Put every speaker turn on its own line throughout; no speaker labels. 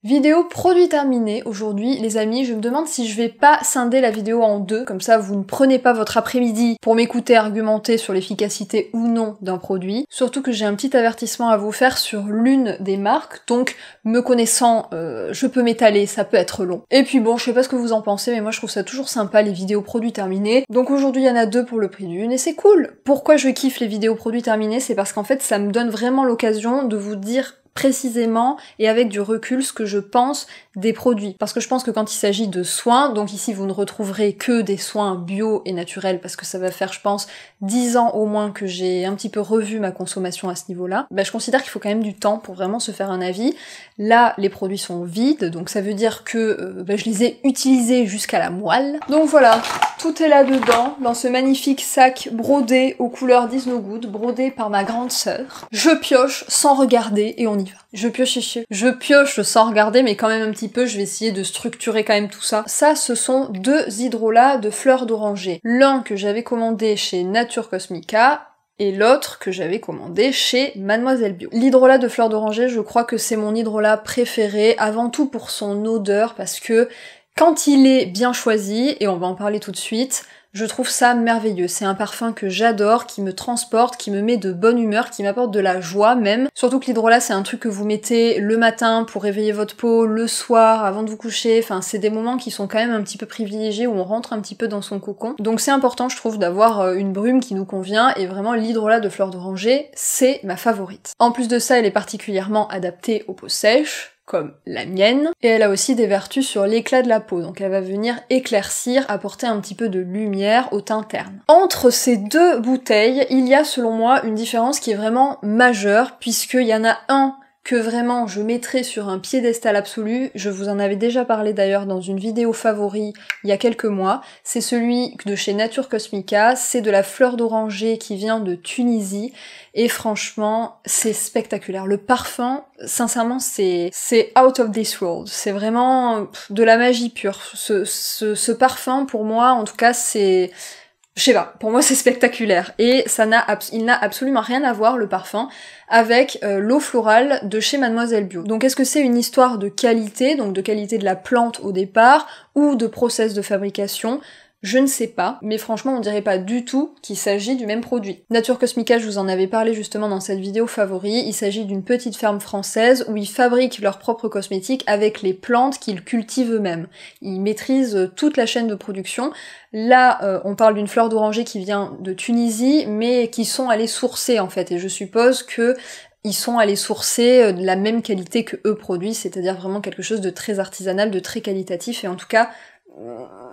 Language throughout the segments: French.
Vidéo produit terminé aujourd'hui, les amis. Je me demande si je vais pas scinder la vidéo en deux, comme ça vous ne prenez pas votre après-midi pour m'écouter argumenter sur l'efficacité ou non d'un produit. Surtout que j'ai un petit avertissement à vous faire sur l'une des marques, donc me connaissant, je peux m'étaler, ça peut être long. Et puis bon, je sais pas ce que vous en pensez, mais moi je trouve ça toujours sympa les vidéos produits terminés. Donc aujourd'hui il y en a deux pour le prix d'une et c'est cool. Pourquoi je kiffe les vidéos produits terminés? C'est parce qu'en fait ça me donne vraiment l'occasion de vous dire précisément et avec du recul ce que je pense des produits. Parce que je pense que quand il s'agit de soins, donc ici vous ne retrouverez que des soins bio et naturels parce que ça va faire je pense 10 ans au moins que j'ai un petit peu revu ma consommation à ce niveau-là, je considère qu'il faut quand même du temps pour vraiment se faire un avis. Là les produits sont vides, donc ça veut dire que je les ai utilisés jusqu'à la moelle. Donc voilà, tout est là dedans, dans ce magnifique sac brodé aux couleurs d'Is No Good, brodé par ma grande sœur. Je pioche sans regarder et on y va. Je pioche sans regarder, mais quand même un petit peu, je vais essayer de structurer quand même tout ça. Ça, ce sont deux hydrolats de fleurs d'oranger. L'un que j'avais commandé chez Nature Cosmica, et l'autre que j'avais commandé chez Mademoiselle Bio. L'hydrolat de fleurs d'oranger, je crois que c'est mon hydrolat préféré, avant tout pour son odeur, parce que quand il est bien choisi, et on va en parler tout de suite, je trouve ça merveilleux. C'est un parfum que j'adore, qui me transporte, qui me met de bonne humeur, qui m'apporte de la joie même. Surtout que l'hydrolat, c'est un truc que vous mettez le matin pour réveiller votre peau, le soir, avant de vous coucher. Enfin, c'est des moments qui sont quand même un petit peu privilégiés, où on rentre un petit peu dans son cocon. Donc c'est important, je trouve, d'avoir une brume qui nous convient, et vraiment l'hydrolat de fleurs d'oranger, c'est ma favorite. En plus de ça, elle est particulièrement adaptée aux peaux sèches, comme la mienne, et elle a aussi des vertus sur l'éclat de la peau, donc elle va venir éclaircir, apporter un petit peu de lumière au teint terne. Entre ces deux bouteilles, il y a selon moi une différence qui est vraiment majeure, puisqu'il y en a un que vraiment je mettrais sur un piédestal absolu, je vous en avais déjà parlé d'ailleurs dans une vidéo favori il y a quelques mois, c'est celui de chez Nature Cosmica, c'est de la fleur d'oranger qui vient de Tunisie, et franchement, c'est spectaculaire. Le parfum, sincèrement, c'est out of this world. C'est vraiment de la magie pure. Ce parfum, pour moi, en tout cas, c'est... Je sais pas, pour moi c'est spectaculaire. Et il n'a absolument rien à voir, le parfum, avec l'eau florale de chez Mademoiselle Bio. Donc est-ce que c'est une histoire de qualité, donc de qualité de la plante au départ, ou de process de fabrication ? Je ne sais pas, mais franchement on dirait pas du tout qu'il s'agit du même produit. Nature Cosmica, je vous en avais parlé justement dans cette vidéo favori, il s'agit d'une petite ferme française où ils fabriquent leurs propres cosmétiques avec les plantes qu'ils cultivent eux-mêmes. Ils maîtrisent toute la chaîne de production. Là, on parle d'une fleur d'oranger qui vient de Tunisie, mais qui sont allés sourcer en fait, et je suppose que ils sont allés sourcer de la même qualité que eux produisent, c'est-à-dire vraiment quelque chose de très artisanal, de très qualitatif, et en tout cas,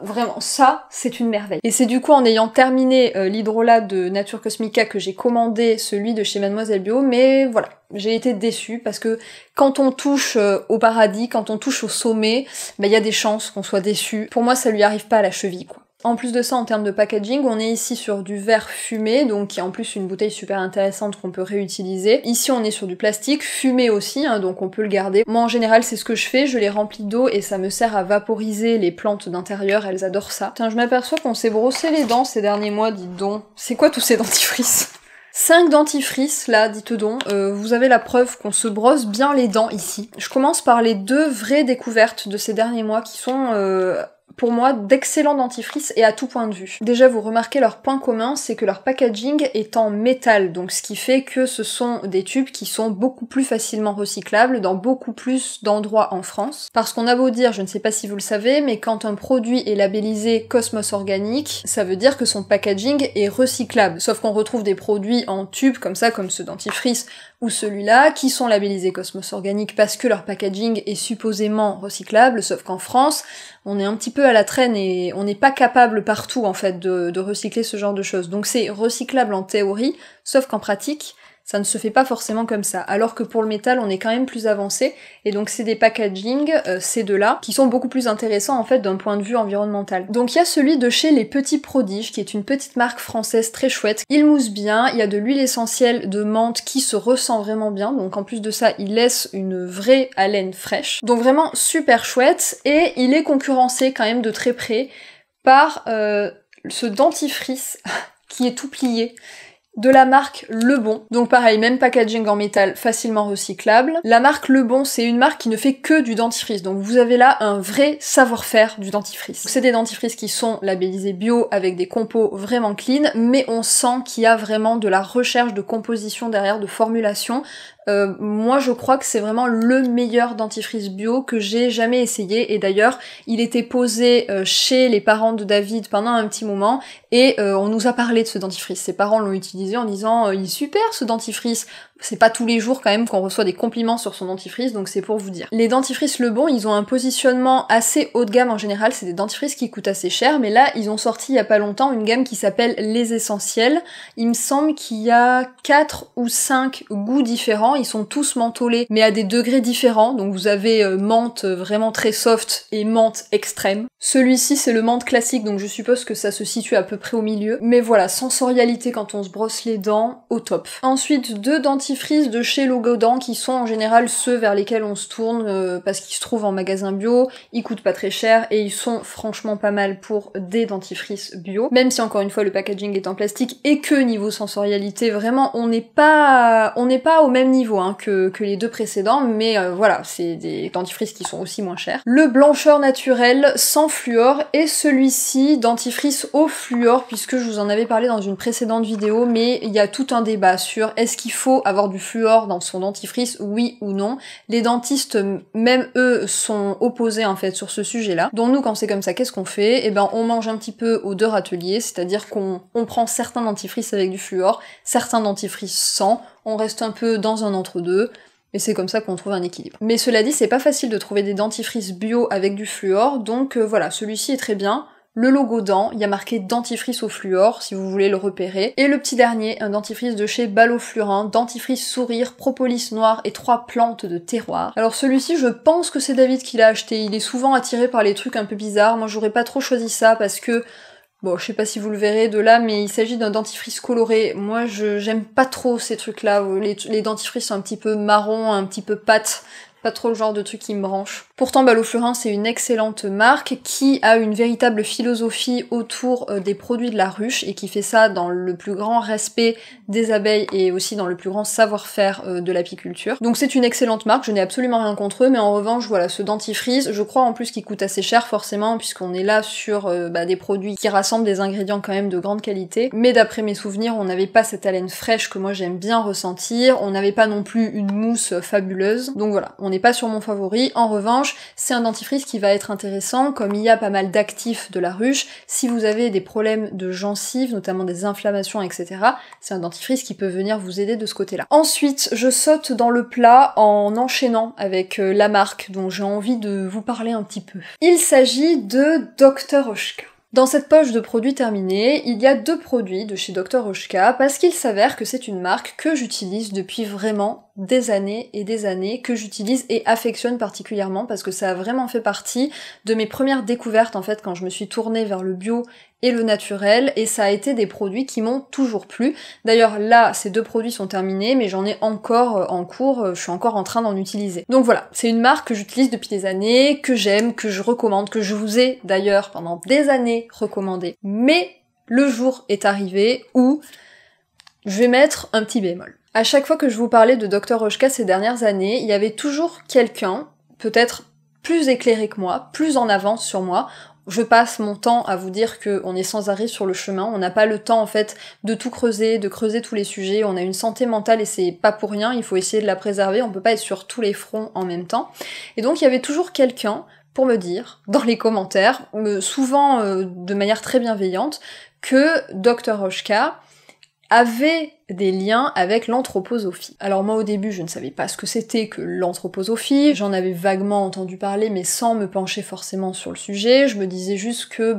vraiment, ça, c'est une merveille. Et c'est du coup en ayant terminé l'hydrolat de Nature Cosmica que j'ai commandé celui de chez Mademoiselle Bio, mais voilà, j'ai été déçue parce que quand on touche au paradis, quand on touche au sommet, il y a des chances qu'on soit déçu. Pour moi, ça lui arrive pas à la cheville, quoi. En plus de ça, en termes de packaging, on est ici sur du verre fumé, donc qui est en plus une bouteille super intéressante qu'on peut réutiliser. Ici, on est sur du plastique, fumé aussi, donc on peut le garder. Moi, en général, c'est ce que je fais, je les remplis d'eau et ça me sert à vaporiser les plantes d'intérieur, elles adorent ça. Putain, je m'aperçois qu'on s'est brossé les dents ces derniers mois, dites donc. C'est quoi tous ces dentifrices ? 5 dentifrices, là, dites donc, vous avez la preuve qu'on se brosse bien les dents ici. Je commence par les deux vraies découvertes de ces derniers mois qui sont... pour moi, d'excellents dentifrices et à tout point de vue. Déjà, vous remarquez leur point commun, c'est que leur packaging est en métal, donc ce qui fait que ce sont des tubes qui sont beaucoup plus facilement recyclables dans beaucoup plus d'endroits en France. Parce qu'on a beau dire, je ne sais pas si vous le savez, mais quand un produit est labellisé Cosmos Organique, ça veut dire que son packaging est recyclable. Sauf qu'on retrouve des produits en tube comme ça, comme ce dentifrice ou celui-là, qui sont labellisés Cosmos Organique parce que leur packaging est supposément recyclable, sauf qu'en France, on est un petit peu à la traîne et on n'est pas capable partout en fait de recycler ce genre de choses. Donc c'est recyclable en théorie, sauf qu'en pratique, ça ne se fait pas forcément comme ça. Alors que pour le métal, on est quand même plus avancé, et donc c'est des packaging, ces deux-là, qui sont beaucoup plus intéressants en fait d'un point de vue environnemental. Donc il y a celui de chez Les Petits Prodiges, qui est une petite marque française très chouette. Il mousse bien, il y a de l'huile essentielle de menthe qui se ressent vraiment bien, donc en plus de ça, il laisse une vraie haleine fraîche. Donc vraiment super chouette, et il est concurrencé quand même de très près par ce dentifrice qui est tout plié. de la marque Le Bon. Donc pareil, même packaging en métal, facilement recyclable. La marque Le Bon, c'est une marque qui ne fait que du dentifrice, donc vous avez là un vrai savoir-faire du dentifrice. C'est des dentifrices qui sont labellisés bio avec des compos vraiment clean, mais on sent qu'il y a vraiment de la recherche de composition derrière, de formulation. Moi je crois que c'est vraiment le meilleur dentifrice bio que j'ai jamais essayé, et d'ailleurs il était posé chez les parents de David pendant un petit moment, et on nous a parlé de ce dentifrice. Ses parents l'ont utilisé en disant il est super ce dentifrice. C'est pas tous les jours quand même qu'on reçoit des compliments sur son dentifrice, donc c'est pour vous dire. Les dentifrices Le Bon, ils ont un positionnement assez haut de gamme en général, c'est des dentifrices qui coûtent assez cher, mais là ils ont sorti il y a pas longtemps une gamme qui s'appelle Les Essentiels. Il me semble qu'il y a 4 ou 5 goûts différents, ils sont tous mentholés, mais à des degrés différents, donc vous avez menthe vraiment très soft et menthe extrême. Celui-ci c'est le menthe classique, donc je suppose que ça se situe à peu près au milieu, mais voilà, sensorialité quand on se brosse les dents, au top. Ensuite, deux dentifrices de chez Logodan qui sont en général ceux vers lesquels on se tourne parce qu'ils se trouvent en magasin bio, ils coûtent pas très cher et ils sont franchement pas mal pour des dentifrices bio, même si encore une fois le packaging est en plastique et que niveau sensorialité vraiment on n'est pas au même niveau hein, que les deux précédents, mais voilà, c'est des dentifrices qui sont aussi moins chers. Le blancheur naturel sans fluor et celui-ci dentifrice au fluor, puisque je vous en avais parlé dans une précédente vidéo, mais il y a tout un débat sur est-ce qu'il faut avoir du fluor dans son dentifrice, oui ou non. Les dentistes, même eux, sont opposés en fait sur ce sujet-là. Donc nous, quand c'est comme ça, qu'est-ce qu'on fait? Eh ben, on mange un petit peu aux deux râteliers, c'est-à-dire qu'on prend certains dentifrices avec du fluor, certains dentifrices sans, on reste un peu dans un entre-deux, et c'est comme ça qu'on trouve un équilibre. Mais cela dit, c'est pas facile de trouver des dentifrices bio avec du fluor, donc voilà, celui-ci est très bien. Le Logodan, il y a marqué dentifrice au fluor, si vous voulez le repérer. Et le petit dernier, un dentifrice de chez Balloflurin, dentifrice sourire, propolis noir et 3 plantes de terroir. Alors celui-ci, je pense que c'est David qui l'a acheté, il est souvent attiré par les trucs un peu bizarres. Moi j'aurais pas trop choisi ça parce que, bon, je sais pas si vous le verrez de là, mais il s'agit d'un dentifrice coloré. Moi j'aime pas trop ces trucs-là, les dentifrices sont un petit peu marron, un petit peu pâte. Pas trop le genre de truc qui me branche. Pourtant, Balloflurin, c'est une excellente marque qui a une véritable philosophie autour des produits de la ruche et qui fait ça dans le plus grand respect des abeilles et aussi dans le plus grand savoir-faire de l'apiculture. Donc c'est une excellente marque, je n'ai absolument rien contre eux, mais en revanche, voilà, ce dentifrice, je crois en plus qu'il coûte assez cher forcément, puisqu'on est là sur des produits qui rassemblent des ingrédients quand même de grande qualité. Mais d'après mes souvenirs, on n'avait pas cette haleine fraîche que moi j'aime bien ressentir, on n'avait pas non plus une mousse fabuleuse. Donc voilà, on n'est pas sur mon favori. En revanche, c'est un dentifrice qui va être intéressant, comme il y a pas mal d'actifs de la ruche. Si vous avez des problèmes de gencives, notamment des inflammations, etc., c'est un dentifrice qui peut venir vous aider de ce côté-là. Ensuite, je saute dans le plat en enchaînant avec la marque dont j'ai envie de vous parler un petit peu. Il s'agit de Dr Oshka. Dans cette poche de produits terminés, il y a 2 produits de chez Dr Oshka parce qu'il s'avère que c'est une marque que j'utilise depuis vraiment des années et des années, que j'utilise et affectionne particulièrement parce que ça a vraiment fait partie de mes premières découvertes en fait quand je me suis tournée vers le bio et le naturel, et ça a été des produits qui m'ont toujours plu. D'ailleurs là, ces 2 produits sont terminés, mais j'en ai encore en cours, je suis encore en train d'en utiliser. Donc voilà, c'est une marque que j'utilise depuis des années, que j'aime, que je recommande, que je vous ai d'ailleurs pendant des années recommandé. Mais le jour est arrivé où je vais mettre un petit bémol. À chaque fois que je vous parlais de Dr Oshka ces dernières années, il y avait toujours quelqu'un, peut-être plus éclairé que moi, plus en avance sur moi. Je passe mon temps à vous dire qu'on est sans arrêt sur le chemin, on n'a pas le temps en fait de tout creuser, de creuser tous les sujets, on a une santé mentale et c'est pas pour rien, il faut essayer de la préserver, on peut pas être sur tous les fronts en même temps. Et donc il y avait toujours quelqu'un pour me dire, dans les commentaires, souvent de manière très bienveillante, que Dr Oshka avait des liens avec l'anthroposophie. Alors moi au début je ne savais pas ce que c'était que l'anthroposophie, j'en avais vaguement entendu parler mais sans me pencher forcément sur le sujet, je me disais juste que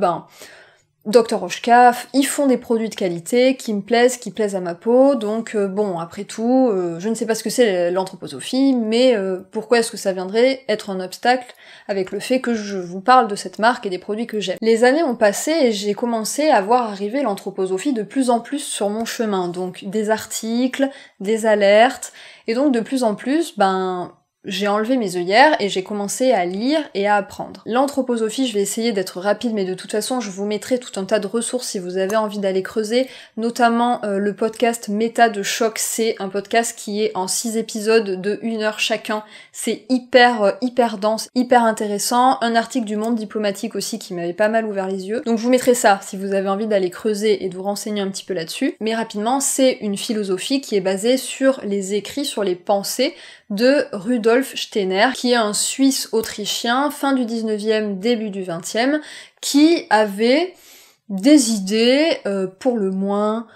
Dr Oshka, ils font des produits de qualité qui me plaisent, qui plaisent à ma peau, donc bon, après tout, je ne sais pas ce que c'est l'anthroposophie, mais pourquoi est-ce que ça viendrait être un obstacle avec le fait que je vous parle de cette marque et des produits que j'aime. Les années ont passé et j'ai commencé à voir arriver l'anthroposophie de plus en plus sur mon chemin, donc des articles, des alertes, et donc de plus en plus, j'ai enlevé mes œillères et j'ai commencé à lire et à apprendre. L'anthroposophie, je vais essayer d'être rapide, mais de toute façon, je vous mettrai tout un tas de ressources si vous avez envie d'aller creuser, notamment le podcast Méta de Choc, c'est un podcast qui est en 6 épisodes de 1 heure chacun. C'est hyper dense, hyper intéressant. Un article du Monde diplomatique aussi qui m'avait pas mal ouvert les yeux. Donc je vous mettrai ça si vous avez envie d'aller creuser et de vous renseigner un petit peu là-dessus. Mais rapidement, c'est une philosophie qui est basée sur les écrits, sur les pensées de Rudolf Steiner, qui est un Suisse autrichien, fin du 19e, début du 20e, qui avait des idées, pour le moins,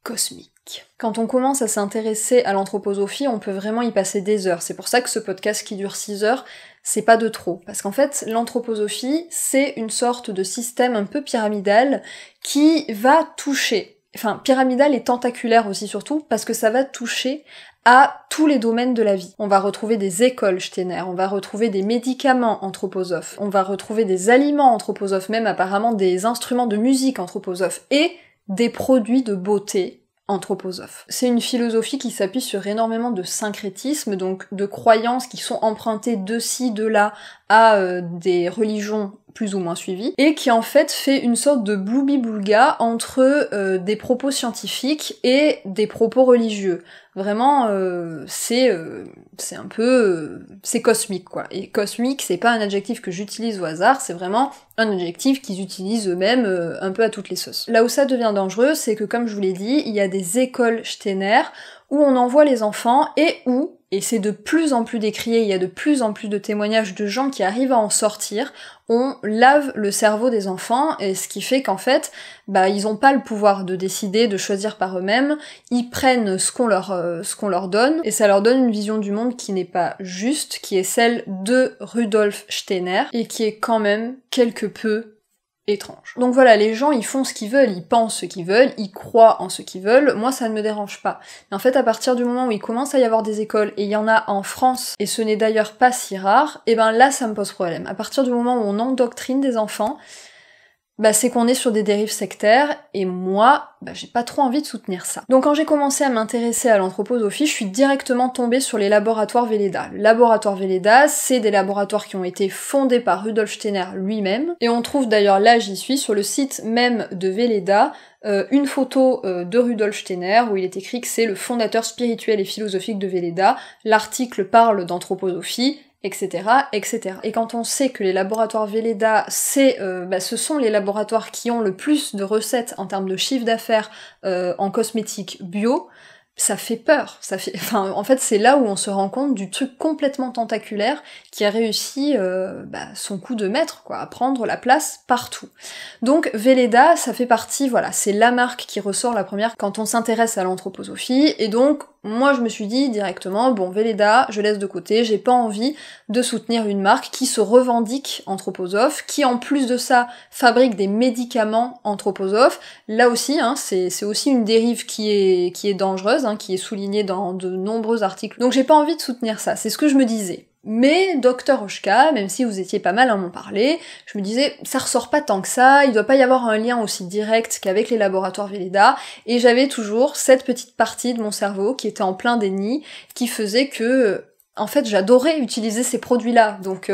cosmiques. Quand on commence à s'intéresser à l'anthroposophie, on peut vraiment y passer des heures. C'est pour ça que ce podcast qui dure 6 heures, c'est pas de trop. Parce qu'en fait, l'anthroposophie, c'est une sorte de système un peu pyramidal qui va toucher, enfin pyramidal et tentaculaire aussi surtout, parce que ça va toucher à tous les domaines de la vie. On va retrouver des écoles Steiner, on va retrouver des médicaments anthroposophes, on va retrouver des aliments anthroposophes, même apparemment des instruments de musique anthroposophes, et des produits de beauté anthroposophes. C'est une philosophie qui s'appuie sur énormément de syncrétisme, donc de croyances qui sont empruntées de ci, de là à des religions plus ou moins suivies, et qui en fait fait une sorte de bloubi-boulga entre des propos scientifiques et des propos religieux. Vraiment, c'est un peu... c'est cosmique, quoi. Et cosmique, c'est pas un adjectif que j'utilise au hasard, c'est vraiment un adjectif qu'ils utilisent eux-mêmes un peu à toutes les sauces. Là où ça devient dangereux, c'est que comme je vous l'ai dit, il y a des écoles Steiner où on envoie les enfants et où, et c'est de plus en plus décrié, il y a de plus en plus de témoignages de gens qui arrivent à en sortir, on lave le cerveau des enfants, et ce qui fait qu'en fait, ils ont pas le pouvoir de décider, de choisir par eux-mêmes, ils prennent ce qu'on leur donne, et ça leur donne une vision du monde qui n'est pas juste, qui est celle de Rudolf Steiner, et qui est quand même quelque peu étrange. Donc voilà, les gens ils font ce qu'ils veulent, ils pensent ce qu'ils veulent, ils croient en ce qu'ils veulent, moi ça ne me dérange pas. Mais en fait à partir du moment où il commence à y avoir des écoles, et il y en a en France, et ce n'est d'ailleurs pas si rare, et là ça me pose problème. À partir du moment où on endoctrine des enfants, c'est qu'on est sur des dérives sectaires, et moi, j'ai pas trop envie de soutenir ça. Donc quand j'ai commencé à m'intéresser à l'anthroposophie, je suis directement tombée sur les laboratoires Velleda. Le laboratoire Velleda, c'est des laboratoires qui ont été fondés par Rudolf Steiner lui-même, et on trouve d'ailleurs, là j'y suis, sur le site même de Velleda, une photo de Rudolf Steiner où il est écrit que c'est le fondateur spirituel et philosophique de Velleda. L'article parle d'anthroposophie, etc., etc. Et quand on sait que les laboratoires Velleda, ce sont les laboratoires qui ont le plus de recettes en termes de chiffre d'affaires en cosmétiques bio, ça fait peur. En fait, c'est là où on se rend compte du truc complètement tentaculaire qui a réussi son coup de maître, quoi, à prendre la place partout. Donc Velleda, ça fait partie, voilà, c'est la marque qui ressort la première quand on s'intéresse à l'anthroposophie, et donc moi je me suis dit directement, bon Velleda, je laisse de côté, j'ai pas envie de soutenir une marque qui se revendique anthroposophe, qui en plus de ça fabrique des médicaments anthroposophes. Là aussi, c'est aussi une dérive qui est dangereuse, qui est soulignée dans de nombreux articles. Donc j'ai pas envie de soutenir ça, c'est ce que je me disais. Mais Dr Oshka, même si vous étiez pas mal à m'en parler, je me disais, ça ressort pas tant que ça, il doit pas y avoir un lien aussi direct qu'avec les laboratoires Velleda, et j'avais toujours cette petite partie de mon cerveau qui était en plein déni, qui faisait que, en fait, j'adorais utiliser ces produits-là, donc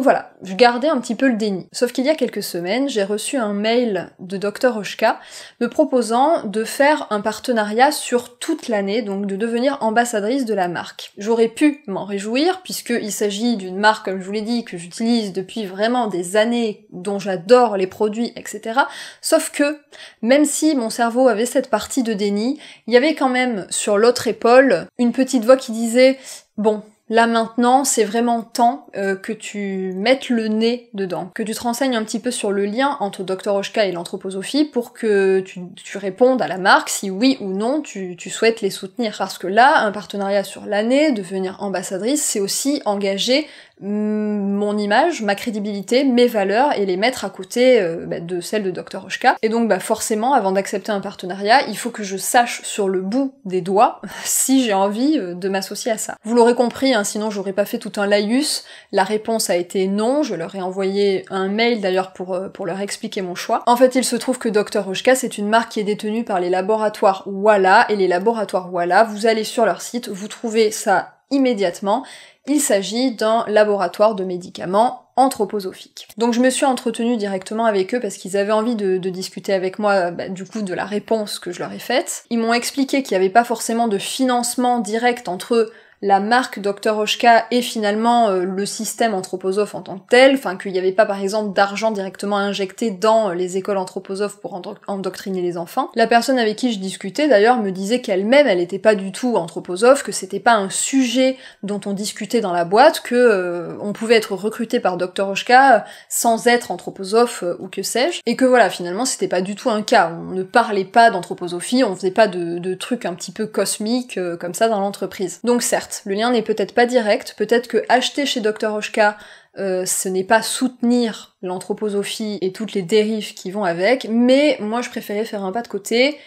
voilà, je gardais un petit peu le déni. Sauf qu'il y a quelques semaines, j'ai reçu un mail de Dr Oshka me proposant de faire un partenariat sur toute l'année, donc de devenir ambassadrice de la marque. J'aurais pu m'en réjouir, puisqu'il s'agit d'une marque, comme je vous l'ai dit, que j'utilise depuis vraiment des années, dont j'adore les produits, etc. Sauf que, même si mon cerveau avait cette partie de déni, il y avait quand même, sur l'autre épaule, une petite voix qui disait « Bon, là maintenant, c'est vraiment temps que tu mettes le nez dedans, que tu te renseignes un petit peu sur le lien entre Dr Oshka et l'anthroposophie pour que tu répondes à la marque si oui ou non tu souhaites les soutenir. Parce que là, un partenariat sur l'année, devenir ambassadrice, c'est aussi engager mon image, ma crédibilité, mes valeurs et les mettre à côté de celles de Dr Oshka. Et donc forcément, avant d'accepter un partenariat, il faut que je sache sur le bout des doigts si j'ai envie de m'associer à ça. Vous l'aurez compris, sinon j'aurais pas fait tout un laïus. La réponse a été non, je leur ai envoyé un mail d'ailleurs pour leur expliquer mon choix. En fait, il se trouve que Dr Oshka, c'est une marque qui est détenue par les laboratoires Walla, et les laboratoires Walla, vous allez sur leur site, vous trouvez ça immédiatement, il s'agit d'un laboratoire de médicaments anthroposophiques. Donc je me suis entretenue directement avec eux parce qu'ils avaient envie de discuter avec moi du coup de la réponse que je leur ai faite. Ils m'ont expliqué qu'il n'y avait pas forcément de financement direct entre la marque Dr Oshka et finalement le système anthroposophe en tant que tel, enfin qu'il n'y avait pas par exemple d'argent directement injecté dans les écoles anthroposophes pour endoctriner les enfants. La personne avec qui je discutais d'ailleurs me disait qu'elle-même elle était pas du tout anthroposophe, que c'était pas un sujet dont on discutait dans la boîte, que on pouvait être recruté par Dr Oshka sans être anthroposophe ou que sais-je, et que voilà finalement c'était pas du tout un cas, on ne parlait pas d'anthroposophie, on faisait pas de trucs un petit peu cosmiques comme ça dans l'entreprise. Donc certes, le lien n'est peut-être pas direct, peut-être que acheter chez Dr Oshka, ce n'est pas soutenir l'anthroposophie et toutes les dérives qui vont avec, mais moi je préférais faire un pas de côté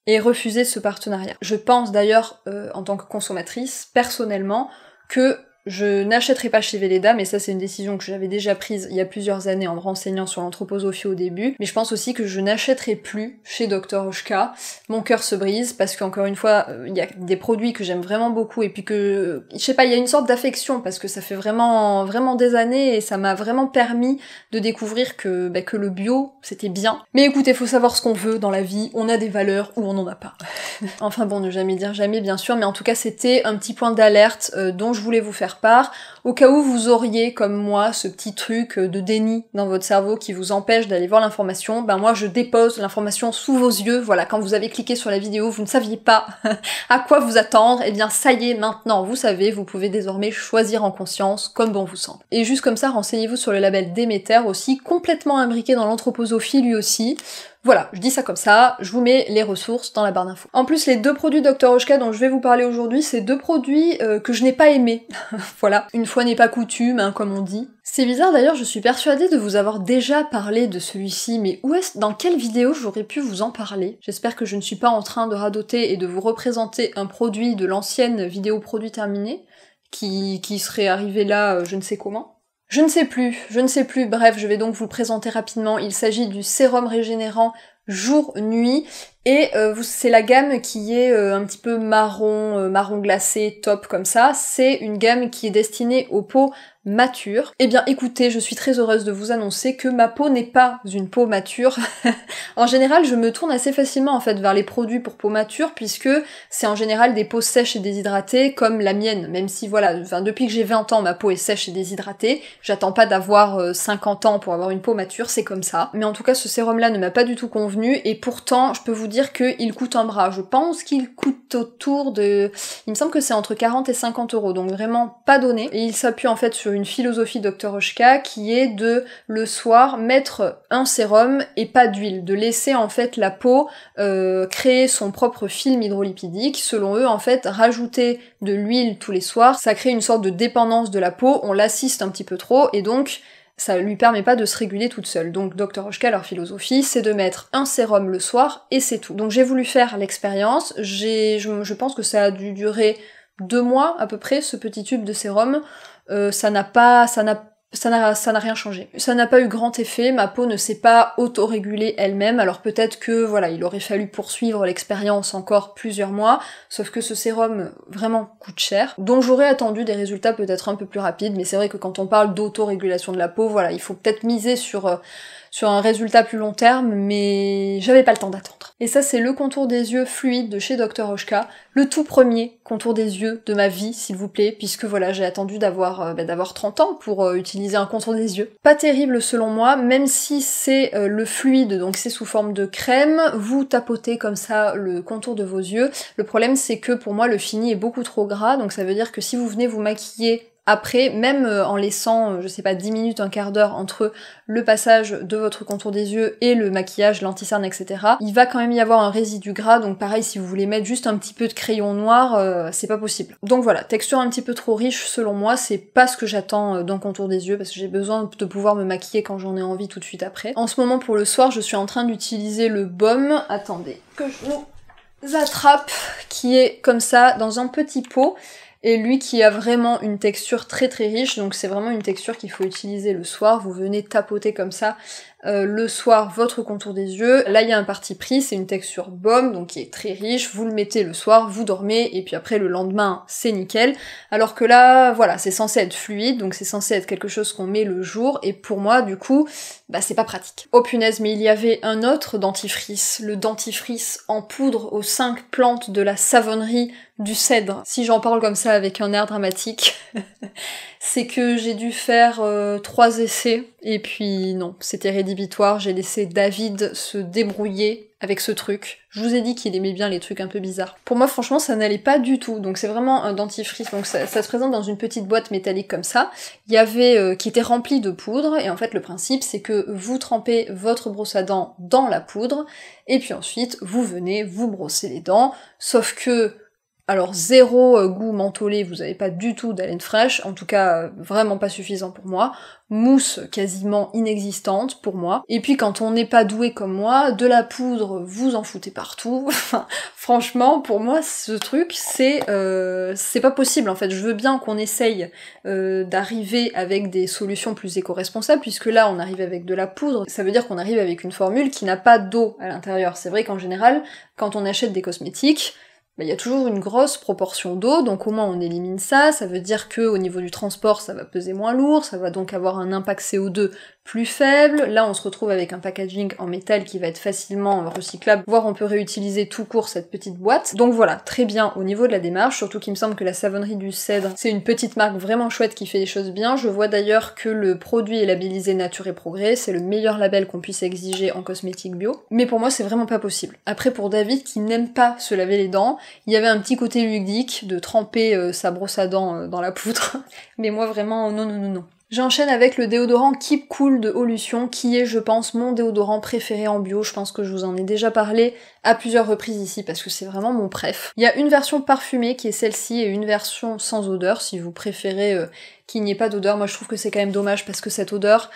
et refuser ce partenariat. Je pense d'ailleurs, en tant que consommatrice, personnellement, que je n'achèterai pas chez Velleda, mais ça c'est une décision que j'avais déjà prise il y a plusieurs années en me renseignant sur l'anthroposophie au début, mais je pense aussi que je n'achèterai plus chez Dr Oshka. Mon cœur se brise parce qu'encore une fois, il y a des produits que j'aime vraiment beaucoup et puis que, je sais pas, il y a une sorte d'affection parce que ça fait vraiment des années et ça m'a vraiment permis de découvrir que le bio c'était bien. Mais écoutez, faut savoir ce qu'on veut dans la vie, on a des valeurs ou on n'en a pas. Enfin bon, ne jamais dire jamais bien sûr, mais en tout cas c'était un petit point d'alerte dont je voulais vous faire part, au cas où vous auriez, comme moi, ce petit truc de déni dans votre cerveau qui vous empêche d'aller voir l'information, moi je dépose l'information sous vos yeux, voilà, quand vous avez cliqué sur la vidéo, vous ne saviez pas à quoi vous attendre, et bien ça y est, maintenant vous savez, vous pouvez désormais choisir en conscience, comme bon vous semble. Et juste comme ça, renseignez-vous sur le label Déméter aussi, complètement imbriqué dans l'anthroposophie lui aussi. Voilà, je dis ça comme ça, je vous mets les ressources dans la barre d'infos. En plus, les deux produits Dr Oshka dont je vais vous parler aujourd'hui, c'est deux produits que je n'ai pas aimés. Voilà, une fois n'est pas coutume, hein, comme on dit. C'est bizarre d'ailleurs, je suis persuadée de vous avoir déjà parlé de celui-ci, mais dans quelle vidéo j'aurais pu vous en parler? J'espère que je ne suis pas en train de radoter et de vous représenter un produit de l'ancienne vidéo produit terminé, qui serait arrivé là je ne sais comment. Je ne sais plus, bref, je vais donc vous le présenter rapidement. Il s'agit du sérum régénérant jour-nuit, et c'est la gamme qui est un petit peu marron glacé, top comme ça. C'est une gamme qui est destinée aux peaux matures. Eh bien écoutez, je suis très heureuse de vous annoncer que ma peau n'est pas une peau mature. En général, je me tourne assez facilement en fait vers les produits pour peau mature, puisque c'est en général des peaux sèches et déshydratées comme la mienne, même si voilà, depuis que j'ai 20 ans, ma peau est sèche et déshydratée. J'attends pas d'avoir 50 ans pour avoir une peau mature, c'est comme ça. Mais en tout cas, ce sérum-là ne m'a pas du tout convenu, et pourtant, je peux vous dire qu'il coûte un bras. Je pense qu'il coûte autour de... Il me semble que c'est entre 40 et 50 euros, donc vraiment pas donné. Et il s'appuie en fait sur une philosophie Dr Oshka qui est de, le soir, mettre un sérum et pas d'huile, de laisser en fait la peau créer son propre film hydrolipidique. Selon eux, en fait, rajouter de l'huile tous les soirs, ça crée une sorte de dépendance de la peau, on l'assiste un petit peu trop, et donc ça lui permet pas de se réguler toute seule. Donc Dr Oshka, leur philosophie, c'est de mettre un sérum le soir et c'est tout. Donc j'ai voulu faire l'expérience, je pense que ça a dû durer 2 mois à peu près, ce petit tube de sérum. Ça n'a rien changé. Ça n'a pas eu grand effet, ma peau ne s'est pas auto-régulée elle-même, alors peut-être que voilà, il aurait fallu poursuivre l'expérience encore plusieurs mois, sauf que ce sérum vraiment coûte cher, donc j'aurais attendu des résultats peut-être un peu plus rapides, mais c'est vrai que quand on parle d'auto-régulation de la peau, voilà, il faut peut-être miser sur un résultat plus long terme, mais j'avais pas le temps d'attendre. Et ça, c'est le contour des yeux fluide de chez Dr Oshka, le tout premier contour des yeux de ma vie, s'il vous plaît, puisque voilà, j'ai attendu d'avoir 30 ans pour utiliser un contour des yeux. Pas terrible selon moi, même si c'est le fluide, donc c'est sous forme de crème, vous tapotez comme ça le contour de vos yeux. Le problème, c'est que pour moi, le fini est beaucoup trop gras, donc ça veut dire que si vous venez vous maquiller après, même en laissant, je sais pas, 10 minutes, un quart d'heure entre le passage de votre contour des yeux et le maquillage, l'anti-cerne, etc., il va quand même y avoir un résidu gras, donc pareil, si vous voulez mettre juste un petit peu de crayon noir, c'est pas possible. Donc voilà, texture un petit peu trop riche selon moi, c'est pas ce que j'attends d'un contour des yeux, parce que j'ai besoin de pouvoir me maquiller quand j'en ai envie tout de suite après. En ce moment, pour le soir, je suis en train d'utiliser le baume, attendez, que je vous attrape, qui est comme ça, dans un petit pot, et lui qui a vraiment une texture très très riche, donc c'est vraiment une texture qu'il faut utiliser le soir, vous venez tapoter comme ça le soir votre contour des yeux. Là il y a un parti pris, c'est une texture baume, donc qui est très riche, vous le mettez le soir, vous dormez, et puis après le lendemain c'est nickel. Alors que là, voilà, c'est censé être fluide, donc c'est censé être quelque chose qu'on met le jour, et pour moi du coup, bah c'est pas pratique. Oh punaise, mais il y avait un autre dentifrice, le dentifrice en poudre aux 5 plantes de la savonnerie du Cèdre. Si j'en parle comme ça avec un air dramatique, c'est que j'ai dû faire 3 essais, et puis non, c'était rédhibitoire, j'ai laissé David se débrouiller avec ce truc. Je vous ai dit qu'il aimait bien les trucs un peu bizarres. Pour moi, franchement, ça n'allait pas du tout, donc c'est vraiment un dentifrice, donc ça se présente dans une petite boîte métallique comme ça, il y avait, qui était remplie de poudre, et en fait le principe c'est que vous trempez votre brosse à dents dans la poudre, et puis ensuite vous venez vous brosser les dents, sauf que alors zéro goût mentholé, vous avez pas du tout d'haleine fraîche, en tout cas vraiment pas suffisant pour moi, mousse quasiment inexistante pour moi, et puis quand on n'est pas doué comme moi, de la poudre vous en foutez partout, enfin franchement pour moi ce truc c'est pas possible en fait, je veux bien qu'on essaye d'arriver avec des solutions plus éco-responsables, puisque là on arrive avec de la poudre, ça veut dire qu'on arrive avec une formule qui n'a pas d'eau à l'intérieur. C'est vrai qu'en général quand on achète des cosmétiques, il y a toujours une grosse proportion d'eau, donc au moins on élimine ça, ça veut dire que au niveau du transport ça va peser moins lourd, ça va donc avoir un impact CO2 plus faible. Là on se retrouve avec un packaging en métal qui va être facilement recyclable, voire on peut réutiliser tout court cette petite boîte. Donc voilà, très bien au niveau de la démarche, surtout qu'il me semble que la savonnerie du Cèdre, c'est une petite marque vraiment chouette qui fait les choses bien. Je vois d'ailleurs que le produit est labellisé Nature et Progrès, c'est le meilleur label qu'on puisse exiger en cosmétique bio, mais pour moi c'est vraiment pas possible. Après pour David qui n'aime pas se laver les dents, il y avait un petit côté ludique de tremper sa brosse à dents dans la poudre, mais moi vraiment non non non non. J'enchaîne avec le déodorant Keep Cool de Olution, qui est, je pense, mon déodorant préféré en bio. Je pense que je vous en ai déjà parlé à plusieurs reprises ici, parce que c'est vraiment mon préf. Il y a une version parfumée qui est celle-ci, et une version sans odeur, si vous préférez qu'il n'y ait pas d'odeur. Moi je trouve que c'est quand même dommage, parce que cette odeur...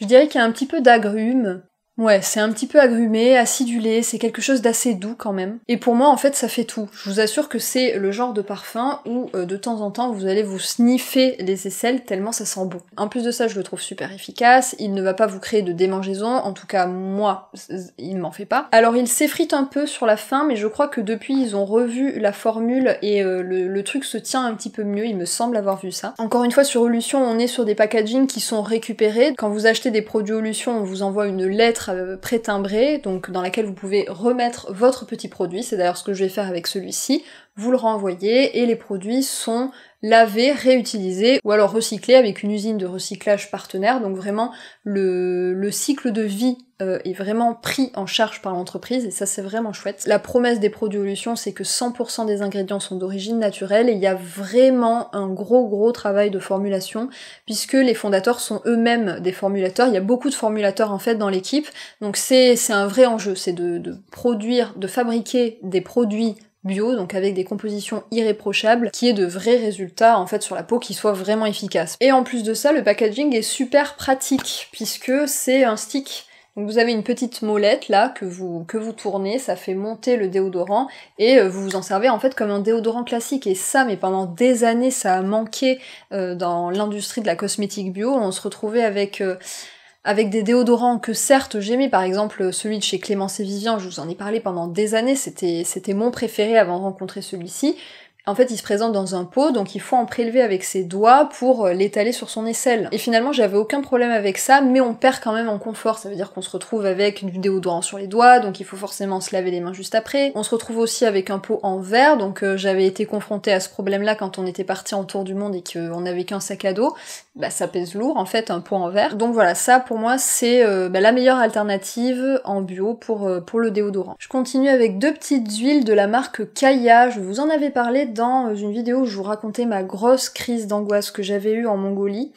je dirais qu'il y a un petit peu d'agrumes. Ouais, c'est un petit peu agrumé, acidulé, c'est quelque chose d'assez doux quand même. Et pour moi, en fait, ça fait tout. Je vous assure que c'est le genre de parfum où, de temps en temps, vous allez vous sniffer les aisselles tellement ça sent bon. En plus de ça, je le trouve super efficace, il ne va pas vous créer de démangeaison, en tout cas, moi, il ne m'en fait pas. Alors, il s'effrite un peu sur la fin, mais je crois que depuis, ils ont revu la formule et le truc se tient un petit peu mieux, il me semble avoir vu ça. Encore une fois, sur Olution, on est sur des packagings qui sont récupérés. Quand vous achetez des produits Olution, on vous envoie une lettre pré-timbré, donc dans laquelle vous pouvez remettre votre petit produit, c'est d'ailleurs ce que je vais faire avec celui-ci, vous le renvoyez et les produits sont lavés, réutilisés ou alors recyclés avec une usine de recyclage partenaire, donc vraiment le cycle de vie est vraiment pris en charge par l'entreprise et ça c'est vraiment chouette. La promesse des produits Olution c'est que 100% des ingrédients sont d'origine naturelle et il y a vraiment un gros travail de formulation puisque les fondateurs sont eux-mêmes des formulateurs, il y a beaucoup de formulateurs en fait dans l'équipe, donc c'est un vrai enjeu, c'est de produire, de fabriquer des produits bio, donc avec des compositions irréprochables, qui aient de vrais résultats en fait sur la peau qui soient vraiment efficaces. Et en plus de ça, le packaging est super pratique, puisque c'est un stick. Donc vous avez une petite molette là que vous tournez, ça fait monter le déodorant et vous vous en servez en fait comme un déodorant classique. Et ça, mais pendant des années, ça a manqué dans l'industrie de la cosmétique bio. On se retrouvait avec des déodorants que certes j'aimais, par exemple celui de chez Clémence et Vivian, je vous en ai parlé pendant des années, c'était mon préféré avant de rencontrer celui-ci. En fait, il se présente dans un pot, donc il faut en prélever avec ses doigts pour l'étaler sur son aisselle. Et finalement, j'avais aucun problème avec ça, mais on perd quand même en confort. Ça veut dire qu'on se retrouve avec du déodorant sur les doigts, donc il faut forcément se laver les mains juste après. On se retrouve aussi avec un pot en verre, donc j'avais été confrontée à ce problème-là quand on était parti en tour du monde et qu'on n'avait qu'un sac à dos. Bah ça pèse lourd, en fait, un pot en verre. Donc voilà, ça pour moi c'est la meilleure alternative en bio pour le déodorant. Je continue avec 2 petites huiles de la marque Kaya, je vous en avais parlé dans une vidéo où je vous racontais ma grosse crise d'angoisse que j'avais eue en Mongolie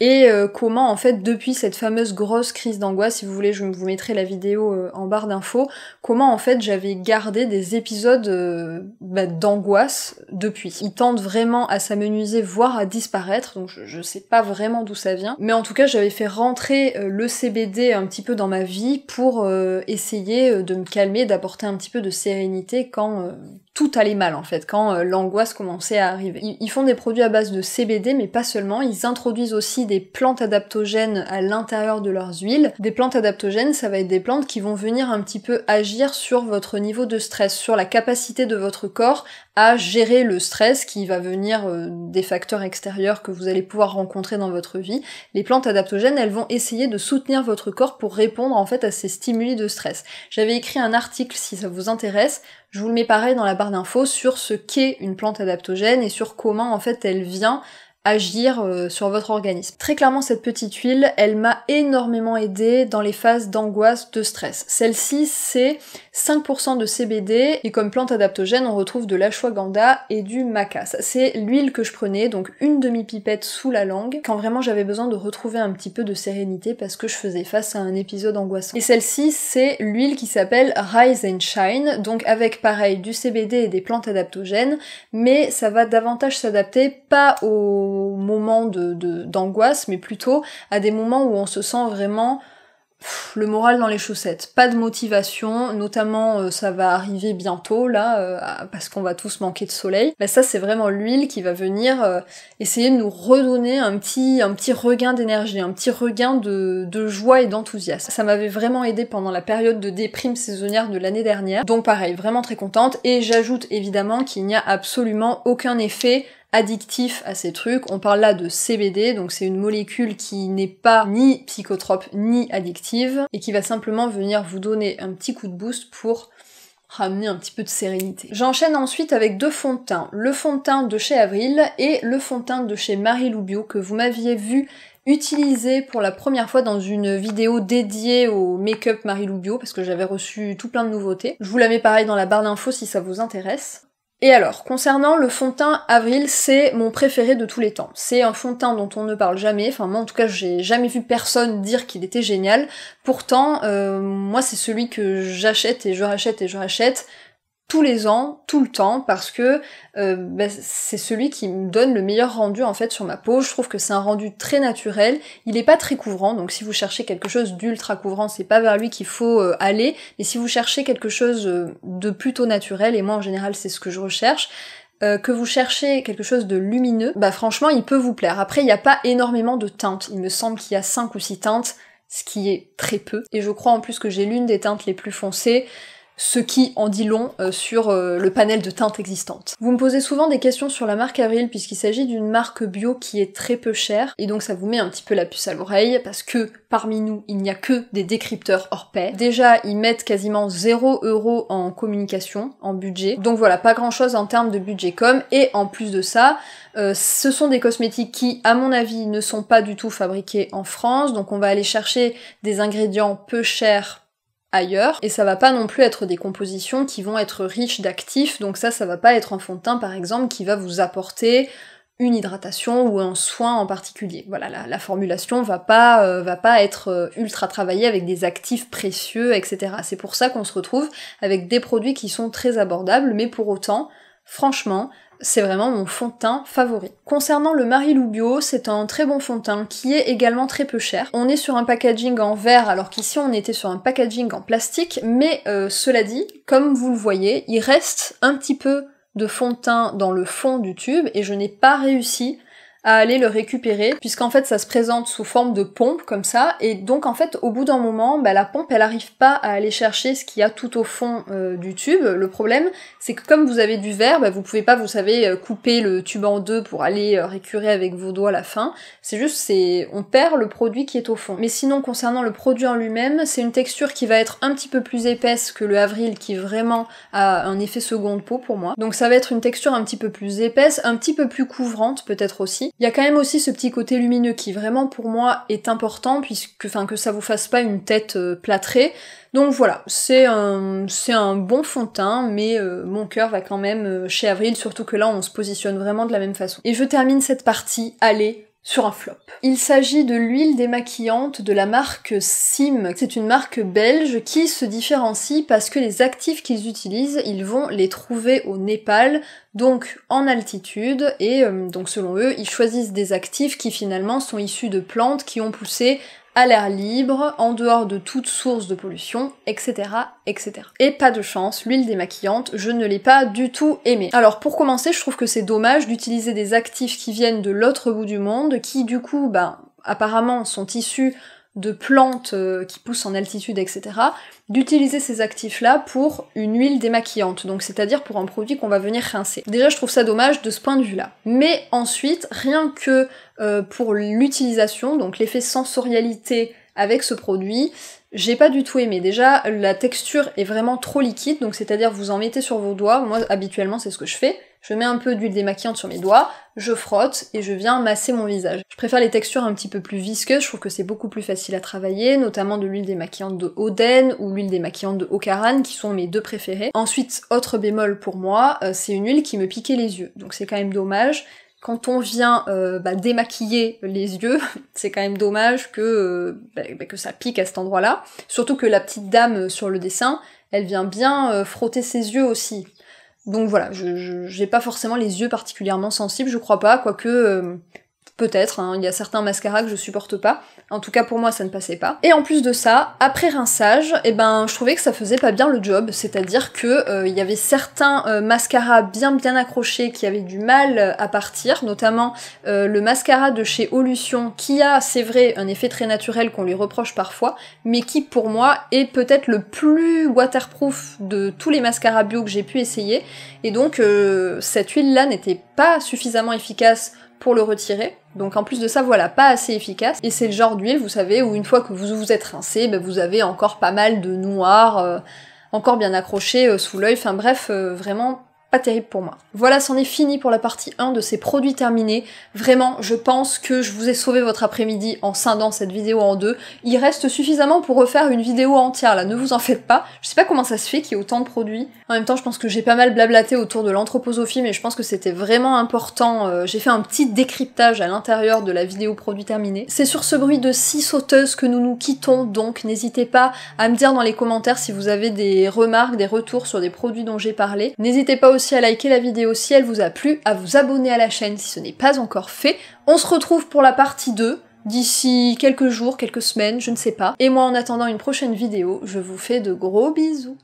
et comment en fait depuis cette fameuse grosse crise d'angoisse, si vous voulez je vous mettrai la vidéo en barre d'infos, comment en fait j'avais gardé des épisodes d'angoisse depuis. Ils tendent vraiment à s'amenuiser voire à disparaître, donc je sais pas vraiment d'où ça vient, mais en tout cas j'avais fait rentrer le CBD un petit peu dans ma vie pour essayer de me calmer, d'apporter un petit peu de sérénité quand tout allait mal en fait, quand l'angoisse commençait à arriver. Ils font des produits à base de CBD, mais pas seulement, ils introduisent aussi des plantes adaptogènes à l'intérieur de leurs huiles. Des plantes adaptogènes, ça va être des plantes qui vont venir un petit peu agir sur votre niveau de stress, sur la capacité de votre corps à gérer le stress qui va venir des facteurs extérieurs que vous allez pouvoir rencontrer dans votre vie. Les plantes adaptogènes, elles vont essayer de soutenir votre corps pour répondre en fait à ces stimuli de stress. J'avais écrit un article si ça vous intéresse, je vous le mets pareil dans la barre d'infos sur ce qu'est une plante adaptogène et sur comment en fait elle vient agir sur votre organisme. Très clairement, cette petite huile, elle m'a énormément aidée dans les phases d'angoisse, de stress. Celle-ci, c'est 5% de CBD, et comme plante adaptogène, on retrouve de l'ashwagandha et du maca. C'est l'huile que je prenais, donc une demi-pipette sous la langue, quand vraiment j'avais besoin de retrouver un petit peu de sérénité parce que je faisais face à un épisode angoissant. Et celle-ci, c'est l'huile qui s'appelle Rise and Shine, donc avec pareil du CBD et des plantes adaptogènes, mais ça va davantage s'adapter pas au moments d'angoisse, mais plutôt à des moments où on se sent vraiment le moral dans les chaussettes. Pas de motivation, notamment ça va arriver bientôt là, parce qu'on va tous manquer de soleil. Ça c'est vraiment l'huile qui va venir essayer de nous redonner un petit regain d'énergie, un petit regain de joie et d'enthousiasme. Ça m'avait vraiment aidé pendant la période de déprime saisonnière de l'année dernière. Donc pareil, vraiment très contente, et j'ajoute évidemment qu'il n'y a absolument aucun effet addictif à ces trucs. On parle là de CBD, donc c'est une molécule qui n'est pas ni psychotrope ni addictive et qui va simplement venir vous donner un petit coup de boost pour ramener un petit peu de sérénité. J'enchaîne ensuite avec deux fonds de teint. Le fond de teint de chez Avril et le fond de teint de chez Marie-Lou Bio que vous m'aviez vu utiliser pour la première fois dans une vidéo dédiée au make-up Marie-Lou Bio parce que j'avais reçu tout plein de nouveautés. Je vous la mets pareil dans la barre d'infos si ça vous intéresse. Et alors, concernant le fond de teint Avril, c'est mon préféré de tous les temps. C'est un fond de teint dont on ne parle jamais, enfin moi en tout cas j'ai jamais vu personne dire qu'il était génial. Pourtant, moi c'est celui que j'achète et je rachète tous les ans, tout le temps, parce que c'est celui qui me donne le meilleur rendu en fait sur ma peau. Je trouve que c'est un rendu très naturel, il est pas très couvrant, donc si vous cherchez quelque chose d'ultra couvrant, c'est pas vers lui qu'il faut aller, mais si vous cherchez quelque chose de plutôt naturel, et moi en général c'est ce que je recherche, que vous cherchez quelque chose de lumineux, franchement il peut vous plaire. Après il n'y a pas énormément de teintes, il me semble qu'il y a 5 ou 6 teintes, ce qui est très peu, et je crois en plus que j'ai l'une des teintes les plus foncées, ce qui en dit long sur le panel de teintes existantes. Vous me posez souvent des questions sur la marque Avril puisqu'il s'agit d'une marque bio qui est très peu chère, et donc ça vous met un petit peu la puce à l'oreille parce que parmi nous, il n'y a que des décrypteurs hors pair. Déjà, ils mettent quasiment 0 € en communication, en budget, donc voilà, pas grand chose en termes de budget com, et en plus de ça, ce sont des cosmétiques qui, à mon avis, ne sont pas du tout fabriqués en France, donc on va aller chercher des ingrédients peu chers ailleurs, et ça va pas non plus être des compositions qui vont être riches d'actifs, donc ça va pas être un fond de teint par exemple qui va vous apporter une hydratation ou un soin en particulier. Voilà, la formulation va pas être ultra travaillée avec des actifs précieux, etc. C'est pour ça qu'on se retrouve avec des produits qui sont très abordables, mais pour autant, franchement, c'est vraiment mon fond de teint favori. Concernant le Marie-Lou Bio, c'est un très bon fond de teint qui est également très peu cher. On est sur un packaging en verre alors qu'ici on était sur un packaging en plastique, mais cela dit, comme vous le voyez, il reste un petit peu de fond de teint dans le fond du tube et je n'ai pas réussi à aller le récupérer, puisqu'en fait ça se présente sous forme de pompe comme ça, et donc en fait au bout d'un moment, la pompe elle arrive pas à aller chercher ce qu'il y a tout au fond du tube. Le problème c'est que comme vous avez du verre, vous pouvez pas, vous savez, couper le tube en deux pour aller récurer avec vos doigts la fin, c'est juste, on perd le produit qui est au fond. Mais sinon concernant le produit en lui-même, c'est une texture qui va être un petit peu plus épaisse que le Avril qui vraiment a un effet seconde peau pour moi, donc ça va être une texture un petit peu plus épaisse, un petit peu plus couvrante peut-être aussi. Il y a quand même aussi ce petit côté lumineux qui vraiment pour moi est important que ça vous fasse pas une tête plâtrée. Donc voilà, c'est un bon fond de teint, mais mon cœur va quand même chez Avril, surtout que là on se positionne vraiment de la même façon. Et je termine cette partie, allez, sur un flop. Il s'agit de l'huile démaquillante de la marque Sim. C'est une marque belge qui se différencie parce que les actifs qu'ils utilisent, ils vont les trouver au Népal, donc en altitude, et donc selon eux, ils choisissent des actifs qui finalement sont issus de plantes qui ont poussé à l'air libre, en dehors de toute source de pollution, etc., etc. Et pas de chance, l'huile démaquillante, je ne l'ai pas du tout aimée. Alors pour commencer, je trouve que c'est dommage d'utiliser des actifs qui viennent de l'autre bout du monde, qui du coup, apparemment sont issus de plantes qui poussent en altitude, etc., d'utiliser ces actifs-là pour une huile démaquillante, donc c'est-à-dire pour un produit qu'on va venir rincer. Déjà, je trouve ça dommage de ce point de vue-là. Mais ensuite, rien que pour l'utilisation, donc l'effet sensorialité avec ce produit, j'ai pas du tout aimé. Déjà, la texture est vraiment trop liquide, donc c'est-à-dire vous en mettez sur vos doigts, moi habituellement c'est ce que je fais, je mets un peu d'huile démaquillante sur mes doigts, je frotte et je viens masser mon visage. Je préfère les textures un petit peu plus visqueuses, je trouve que c'est beaucoup plus facile à travailler, notamment de l'huile démaquillante de Oden ou l'huile démaquillante de Ocaran, qui sont mes deux préférés. Ensuite, autre bémol pour moi, c'est une huile qui me piquait les yeux, donc c'est quand même dommage. Quand on vient démaquiller les yeux, c'est quand même dommage que ça pique à cet endroit-là. Surtout que la petite dame sur le dessin, elle vient bien frotter ses yeux aussi. Donc voilà, j'ai pas forcément les yeux particulièrement sensibles, je crois pas, quoique peut-être, hein, il y a certains mascaras que je supporte pas. En tout cas pour moi ça ne passait pas. Et en plus de ça, après rinçage, je trouvais que ça faisait pas bien le job, c'est-à-dire que il y avait certains mascaras bien accrochés qui avaient du mal à partir, notamment le mascara de chez Olution, qui a, c'est vrai, un effet très naturel qu'on lui reproche parfois, mais qui pour moi est peut-être le plus waterproof de tous les mascaras bio que j'ai pu essayer, et donc cette huile-là n'était pas suffisamment efficace pour le retirer. Donc en plus de ça, voilà, pas assez efficace. Et c'est le genre d'huile, vous savez, où une fois que vous vous êtes rincé, vous avez encore pas mal de noir, encore bien accroché sous l'œil, enfin bref, vraiment pas terrible pour moi. Voilà, c'en est fini pour la partie 1 de ces produits terminés. Vraiment, je pense que je vous ai sauvé votre après-midi en scindant cette vidéo en deux. Il reste suffisamment pour refaire une vidéo entière, là, ne vous en faites pas. Je sais pas comment ça se fait qu'il y ait autant de produits. En même temps, je pense que j'ai pas mal blablaté autour de l'anthroposophie, mais je pense que c'était vraiment important. J'ai fait un petit décryptage à l'intérieur de la vidéo produits terminés. C'est sur ce bruit de scie sauteuse que nous nous quittons, donc n'hésitez pas à me dire dans les commentaires si vous avez des remarques, des retours sur des produits dont j'ai parlé. N'hésitez pas aussi à liker la vidéo si elle vous a plu, à vous abonner à la chaîne si ce n'est pas encore fait. On se retrouve pour la partie 2, d'ici quelques jours, quelques semaines, je ne sais pas. Et moi en attendant une prochaine vidéo, je vous fais de gros bisous.